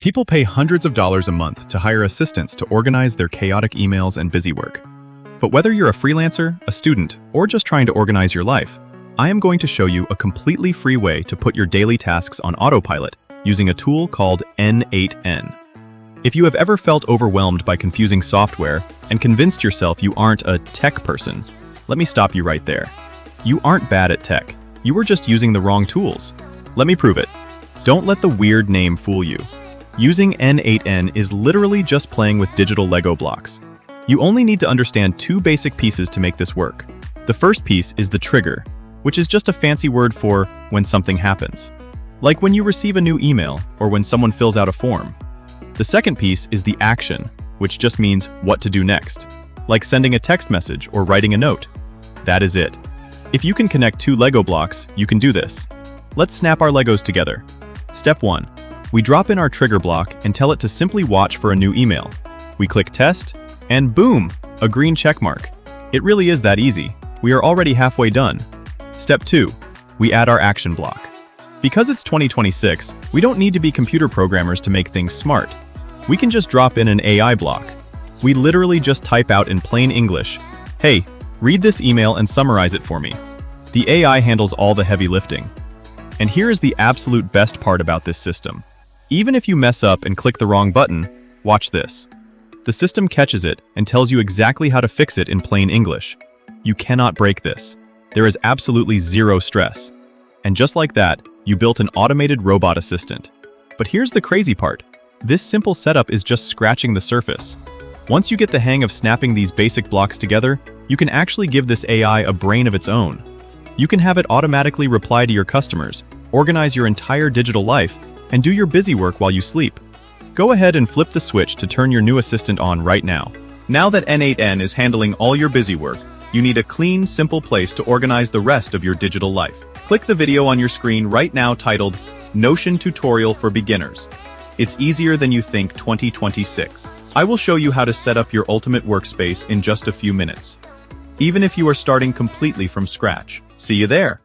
People pay hundreds of dollars a month to hire assistants to organize their chaotic emails and busy work. But whether you're a freelancer, a student, or just trying to organize your life, I am going to show you a completely free way to put your daily tasks on autopilot using a tool called N8N. If you have ever felt overwhelmed by confusing software and convinced yourself you aren't a tech person, let me stop you right there. You aren't bad at tech. You were just using the wrong tools. Let me prove it. Don't let the weird name fool you. Using N8N is literally just playing with digital Lego blocks. You only need to understand two basic pieces to make this work. The first piece is the trigger, which is just a fancy word for when something happens. Like when you receive a new email or when someone fills out a form. The second piece is the action, which just means what to do next. Like sending a text message or writing a note. That is it. If you can connect two Lego blocks, you can do this. Let's snap our Legos together. Step 1. We drop in our trigger block and tell it to simply watch for a new email. We click test, and boom, a green check mark. It really is that easy. We are already halfway done. Step 2. We add our action block. Because it's 2026, we don't need to be computer programmers to make things smart. We can just drop in an AI block. We literally just type out in plain English, "Hey, read this email and summarize it for me." The AI handles all the heavy lifting. And here is the absolute best part about this system. Even if you mess up and click the wrong button, watch this. The system catches it and tells you exactly how to fix it in plain English. You cannot break this. There is absolutely zero stress. And just like that, you built an automated robot assistant. But here's the crazy part. This simple setup is just scratching the surface. Once you get the hang of snapping these basic blocks together, you can actually give this AI a brain of its own. You can have it automatically reply to your customers, organize your entire digital life, and do your busy work while you sleep. Go ahead and flip the switch to turn your new assistant on right now. Now that N8N is handling all your busy work, you need a clean, simple place to organize the rest of your digital life. Click the video on your screen right now titled Notion Tutorial for Beginners. It's easier than you think 2026. I will show you how to set up your ultimate workspace in just a few minutes. Even if you are starting completely from scratch. See you there.